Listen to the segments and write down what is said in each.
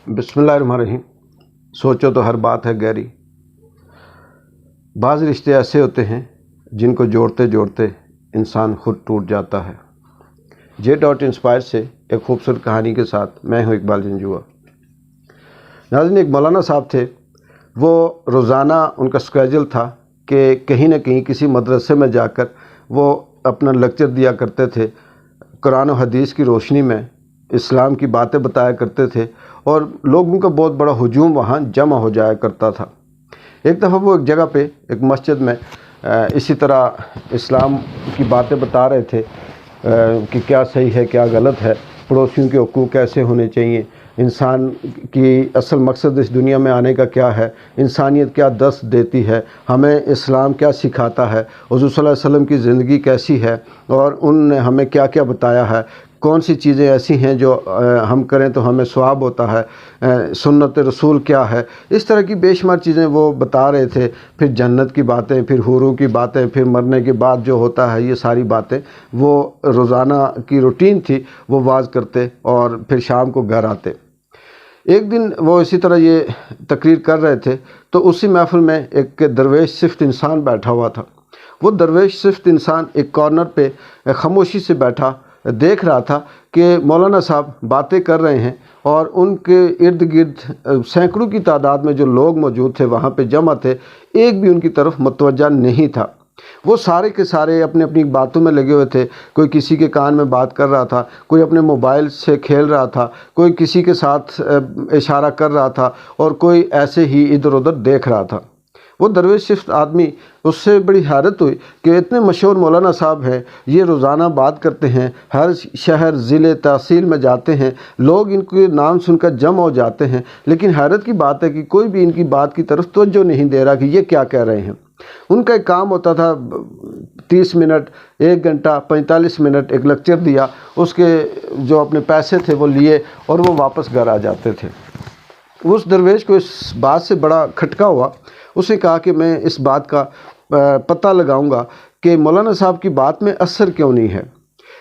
بسم اللہ الرحمن الرحیم۔ سوچو تو ہر بات ہے گہری۔ بعض رشتے ایسے ہوتے ہیں جن کو جوڑتے جوڑتے انسان خود ٹوٹ جاتا ہے۔ J.Inspire سے ایک خوبصورت کہانی کے ساتھ میں ہوں اقبال جنجوعہ۔ ناظرین، ایک مولانا صاحب تھے، وہ روزانہ ان کا اسکیجول تھا کہ کہیں نہ کہیں کسی مدرسے میں جا کر وہ اپنا لیکچر دیا کرتے تھے، قرآن و حدیث کی روشنی میں اسلام کی باتیں بتایا کرتے تھے اور لوگوں کا بہت بڑا ہجوم وہاں جمع ہو جایا کرتا تھا۔ ایک دفعہ وہ ایک جگہ پہ ایک مسجد میں اسی طرح اسلام کی باتیں بتا رہے تھے کہ کیا صحیح ہے کیا غلط ہے، پڑوسیوں کے حقوق کیسے ہونے چاہیے، انسان کی اصل مقصد اس دنیا میں آنے کا کیا ہے، انسانیت کیا دست دیتی ہے، ہمیں اسلام کیا سکھاتا ہے، حضور صلی اللہ علیہ وسلم کی زندگی کیسی ہے اور ان نے ہمیں کیا کیا بتایا ہے، کون سی چیزیں ایسی ہیں جو ہم کریں تو ہمیں ثواب ہوتا ہے، سنت رسول کیا ہے۔ اس طرح کی بے شمار چیزیں وہ بتا رہے تھے۔ پھر جنت کی باتیں، پھر حوروں کی باتیں، پھر مرنے کے بعد جو ہوتا ہے، یہ ساری باتیں وہ روزانہ کی روٹین تھی۔ وہ واعظ کرتے اور پھر شام کو گھر آتے۔ ایک دن وہ اسی طرح یہ تقریر کر رہے تھے تو اسی محفل میں ایک درویش صفت انسان بیٹھا ہوا تھا۔ وہ درویش صفت انسان ایک کارنر پہ خاموشی سے بیٹھا دیکھ رہا تھا کہ مولانا صاحب باتیں کر رہے ہیں اور ان کے ارد گرد سینکڑوں کی تعداد میں جو لوگ موجود تھے وہاں پہ جمع تھے، ایک بھی ان کی طرف متوجہ نہیں تھا۔ وہ سارے کے سارے اپنی اپنی باتوں میں لگے ہوئے تھے۔ کوئی کسی کے کان میں بات کر رہا تھا، کوئی اپنے موبائل سے کھیل رہا تھا، کوئی کسی کے ساتھ اشارہ کر رہا تھا اور کوئی ایسے ہی ادھر ادھر دیکھ رہا تھا۔ وہ درویش صفت آدمی، اس سے بڑی حیرت ہوئی کہ اتنے مشہور مولانا صاحب ہیں، یہ روزانہ بات کرتے ہیں، ہر شہر ضلع تحصیل میں جاتے ہیں، لوگ ان کے نام سن کر جمع ہو جاتے ہیں، لیکن حیرت کی بات ہے کہ کوئی بھی ان کی بات کی طرف توجہ نہیں دے رہا کہ یہ کیا کہہ رہے ہیں۔ ان کا ایک کام ہوتا تھا، 30 منٹ، 1 گھنٹہ، 45 منٹ ایک لیکچر دیا، اس کے جو اپنے پیسے تھے وہ لیے اور وہ واپس گھر آ جاتے تھے۔ اس درویش کو اس بات سے بڑا کھٹکا ہوا۔ اس نے کہا کہ میں اس بات کا پتہ لگاؤں گا کہ مولانا صاحب کی بات میں اثر کیوں نہیں ہے۔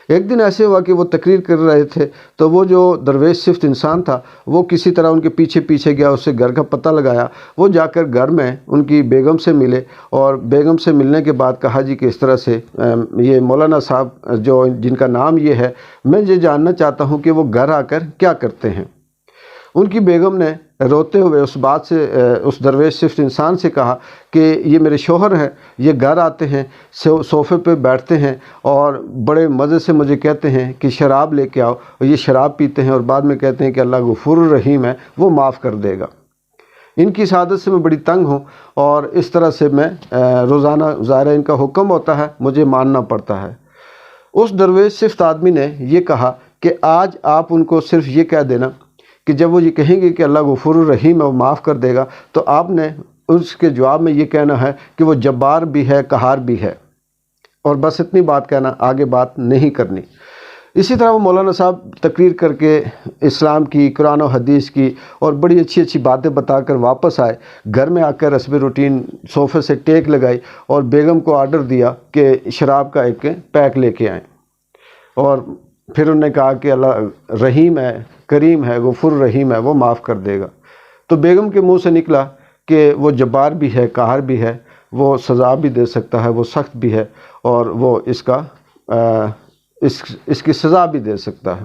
ایک دن ایسے ہوا کہ وہ تقریر کر رہے تھے تو وہ جو درویش صفت انسان تھا وہ کسی طرح ان کے پیچھے پیچھے گیا، اس سے گھر کا پتہ لگایا۔ وہ جا کر گھر میں ان کی بیگم سے ملے اور بیگم سے ملنے کے بعد کہا جی کہ اس طرح سے یہ مولانا صاحب جو جن کا نام یہ ہے، میں یہ جاننا چاہتا ہوں کہ وہ گھر آ کر کیا کرتے ہیں۔ ان کی بیگم نے روتے ہوئے اس بات سے اس درویش صفت انسان سے کہا کہ یہ میرے شوہر ہیں، یہ گھر آتے ہیں، صوفے پہ بیٹھتے ہیں اور بڑے مزے سے مجھے کہتے ہیں کہ شراب لے کے آؤ، اور یہ شراب پیتے ہیں اور بعد میں کہتے ہیں کہ اللہ غفور الرحیم ہے، وہ معاف کر دے گا۔ ان کی سعادت سے میں بڑی تنگ ہوں اور اس طرح سے میں روزانہ ظاہر ان کا حکم ہوتا ہے، مجھے ماننا پڑتا ہے۔ اس درویش صفت آدمی نے یہ کہا کہ آج آپ ان کو صرف یہ کہہ دینا کہ جب وہ یہ کہیں گے کہ اللہ غفور الرحیم ہے، وہ معاف کر دے گا، تو آپ نے اس کے جواب میں یہ کہنا ہے کہ وہ جبار بھی ہے، قہار بھی ہے، اور بس اتنی بات کہنا، آگے بات نہیں کرنی۔ اسی طرح وہ مولانا صاحب تقریر کر کے اسلام کی، قرآن و حدیث کی اور بڑی اچھی اچھی باتیں بتا کر واپس آئے۔ گھر میں آ کر حسب روٹین صوفے سے ٹیک لگائی اور بیگم کو آرڈر دیا کہ شراب کا ایک پیک لے کے آئیں، اور پھر انہوں نے کہا کہ اللہ رحیم ہے، کریم ہے، غفور رحیم ہے، وہ معاف کر دے گا۔ تو بیگم کے منہ سے نکلا کہ وہ جبار بھی ہے، قہار بھی ہے، وہ سزا بھی دے سکتا ہے، وہ سخت بھی ہے، اور وہ اس کی سزا بھی دے سکتا ہے۔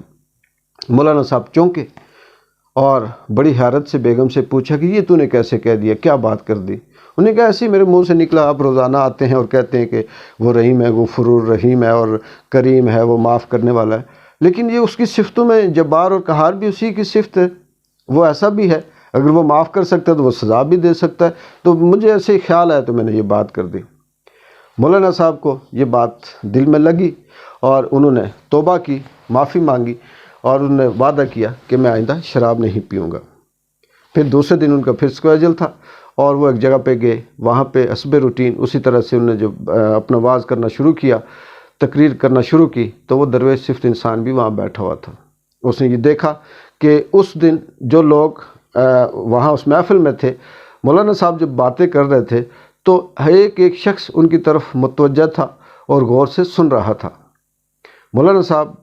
مولانا صاحب چونکے اور بڑی حیرت سے بیگم سے پوچھا کہ یہ تو نے کیسے کہہ دیا، کیا بات کر دی؟ انہوں نے کہا ایسے ہی میرے منہ سے نکلا، آپ روزانہ آتے ہیں اور کہتے ہیں کہ وہ رحیم ہے، غفور الرحیم ہے اور کریم ہے، وہ معاف کرنے والا ہے، لیکن یہ اس کی صفتوں میں جبار اور قہار بھی اسی کی صفت ہے، وہ ایسا بھی ہے، اگر وہ معاف کر سکتا ہے تو وہ سزا بھی دے سکتا ہے، تو مجھے ایسے ہی خیال ہے تو میں نے یہ بات کر دی۔ مولانا صاحب کو یہ بات دل میں لگی اور انہوں نے توبہ کی، معافی مانگی اور انہوں نے وعدہ کیا کہ میں آئندہ شراب نہیں پیوں گا۔ پھر دوسرے دن ان کا پھر اسکیجول تھا اور وہ ایک جگہ پہ گئے، وہاں پہ حسب روٹین اسی طرح سے انہوں نے جب اپنا واعظ کرنا شروع کیا، تقریر کرنا شروع کی، تو وہ درویش صفت انسان بھی وہاں بیٹھا ہوا تھا۔ اس نے یہ دیکھا کہ اس دن جو لوگ وہاں اس محفل میں تھے، مولانا صاحب جب باتیں کر رہے تھے تو ایک شخص ان کی طرف متوجہ تھا اور غور سے سن رہا تھا۔ مولانا صاحب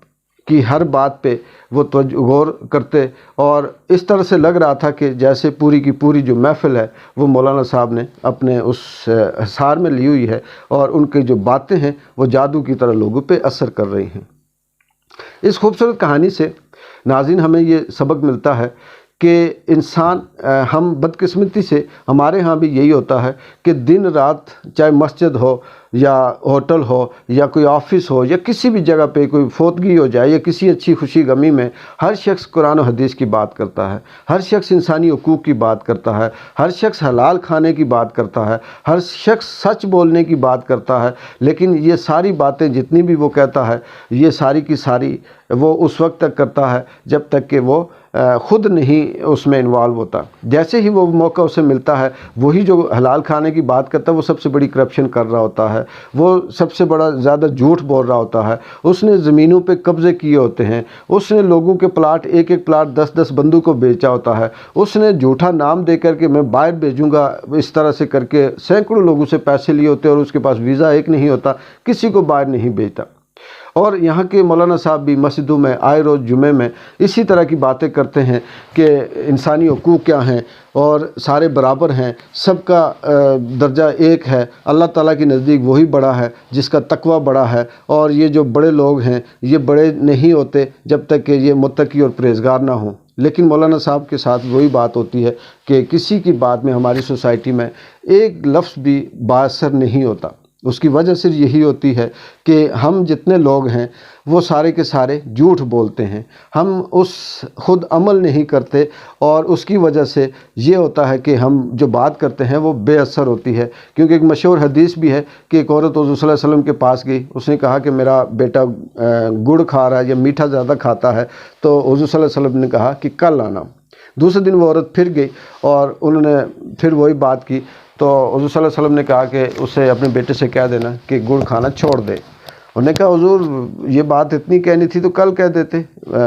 کی ہر بات پہ وہ غور کرتے، اور اس طرح سے لگ رہا تھا کہ جیسے پوری کی پوری جو محفل ہے وہ مولانا صاحب نے اپنے اس حصار میں لی ہوئی ہے، اور ان کی جو باتیں ہیں وہ جادو کی طرح لوگوں پہ اثر کر رہی ہیں۔ اس خوبصورت کہانی سے ناظرین ہمیں یہ سبق ملتا ہے کہ انسان، ہم بدقسمتی سے ہمارے ہاں بھی یہی ہوتا ہے کہ دن رات، چاہے مسجد ہو یا ہوٹل ہو یا کوئی آفس ہو یا کسی بھی جگہ پہ کوئی فوتگی ہو جائے یا کسی اچھی خوشی غمی میں، ہر شخص قرآن و حدیث کی بات کرتا ہے، ہر شخص انسانی حقوق کی بات کرتا ہے، ہر شخص حلال کھانے کی بات کرتا ہے، ہر شخص سچ بولنے کی بات کرتا ہے، لیکن یہ ساری باتیں جتنی بھی وہ کہتا ہے، یہ ساری کی ساری وہ اس وقت تک کرتا ہے جب تک کہ وہ خود نہیں اس میں انوالو ہوتا۔ جیسے ہی وہ موقع اسے ملتا ہے، وہی جو حلال کھانے کی بات کرتا ہے وہ سب سے بڑی کرپشن کر رہا ہوتا ہے، وہ سب سے بڑا زیادہ جھوٹ بول رہا ہوتا ہے، اس نے زمینوں پہ قبضے کیے ہوتے ہیں، اس نے لوگوں کے پلاٹ، ایک ایک پلاٹ 10 بندوں کو بیچا ہوتا ہے، اس نے جھوٹا نام دے کر کے میں باہر بھیجوں گا اس طرح سے کر کے سینکڑوں لوگوں سے پیسے لیے ہوتے ہیں، اور اس کے پاس ویزا ایک نہیں ہوتا، کسی کو باہر نہیں بھیجتا۔ اور یہاں کے مولانا صاحب بھی مسجدوں میں آئے روز جمعے میں اسی طرح کی باتیں کرتے ہیں کہ انسانی حقوق کیا ہیں اور سارے برابر ہیں، سب کا درجہ ایک ہے، اللہ تعالیٰ کے نزدیک وہی بڑا ہے جس کا تقوی بڑا ہے، اور یہ جو بڑے لوگ ہیں یہ بڑے نہیں ہوتے جب تک کہ یہ متقی اور پرہیزگار نہ ہوں۔ لیکن مولانا صاحب کے ساتھ وہی بات ہوتی ہے کہ کسی کی بات میں ہماری سوسائٹی میں ایک لفظ بھی بااثر نہیں ہوتا۔ اس کی وجہ صرف یہی ہوتی ہے کہ ہم جتنے لوگ ہیں وہ سارے کے سارے جھوٹ بولتے ہیں، ہم اس خود عمل نہیں کرتے، اور اس کی وجہ سے یہ ہوتا ہے کہ ہم جو بات کرتے ہیں وہ بے اثر ہوتی ہے۔ کیونکہ ایک مشہور حدیث بھی ہے کہ ایک عورت حضور صلی اللہ علیہ وسلم کے پاس گئی، اس نے کہا کہ میرا بیٹا گڑ کھا رہا ہے یا میٹھا زیادہ کھاتا ہے، تو حضور صلی اللہ علیہ وسلم نے کہا کہ کل آنا۔ دوسرے دن وہ عورت پھر گئی اور انہوں نے پھر وہی بات کی، تو حضور صلی اللہ علیہ وسلم نے کہا کہ اسے اپنے بیٹے سے کہہ دینا کہ گڑ کھانا چھوڑ دے۔ انہوں نے کہا حضور یہ بات اتنی کہنی تھی تو کل کہہ دیتے،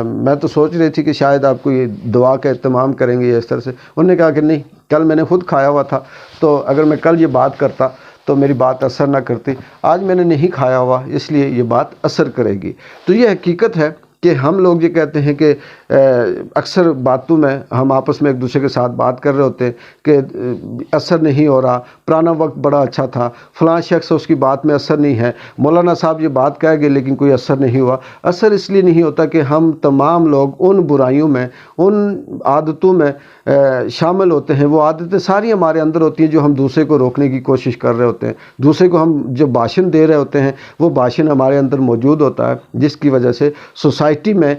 میں تو سوچ رہی تھی کہ شاید آپ کو یہ دعا کا اہتمام کریں گے یا اس طرح سے۔ انہوں نے کہا کہ نہیں، کل میں نے خود کھایا ہوا تھا، تو اگر میں کل یہ بات کرتا تو میری بات اثر نہ کرتی، آج میں نے نہیں کھایا ہوا اس لیے یہ بات اثر کرے گی۔ تو یہ حقیقت ہے کہ ہم لوگ یہ کہتے ہیں کہ اکثر باتوں میں ہم آپس میں ایک دوسرے کے ساتھ بات کر رہے ہوتے ہیں کہ اثر نہیں ہو رہا، پرانا وقت بڑا اچھا تھا، فلاں شخص اس کی بات میں اثر نہیں ہے، مولانا صاحب یہ بات کہہ گئے لیکن کوئی اثر نہیں ہوا۔ اثر اس لیے نہیں ہوتا کہ ہم تمام لوگ ان برائیوں میں، ان عادتوں میں شامل ہوتے ہیں۔ وہ عادتیں ساری ہمارے اندر ہوتی ہیں جو ہم دوسرے کو روکنے کی کوشش کر رہے ہوتے ہیں، دوسرے کو ہم جو بھاشن دے رہے ہوتے ہیں وہ بھاشن ہمارے اندر موجود ہوتا ہے، جس کی وجہ سے سوسائٹی میں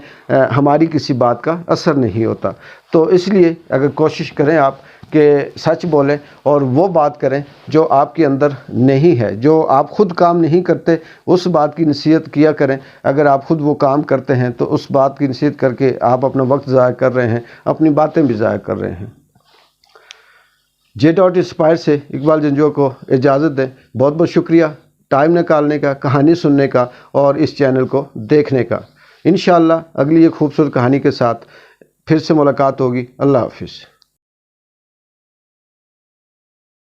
ہماری کسی بات کا اثر نہیں ہوتا۔ تو اس لیے اگر کوشش کریں آپ کہ سچ بولیں اور وہ بات کریں جو آپ کے اندر نہیں ہے، جو آپ خود کام نہیں کرتے اس بات کی نصیحت کیا کریں۔ اگر آپ خود وہ کام کرتے ہیں تو اس بات کی نصیحت کر کے آپ اپنا وقت ضائع کر رہے ہیں، اپنی باتیں بھی ضائع کر رہے ہیں۔ J.Inspire سے اقبال جنجوعہ کو اجازت دیں۔ بہت بہت شکریہ ٹائم نکالنے کا، کہانی سننے کا اور اس چینل کو دیکھنے کا۔ انشاءاللہ اگلی ایک خوبصورت کہانی کے ساتھ پھر سے ملاقات ہوگی۔ اللہ حافظ۔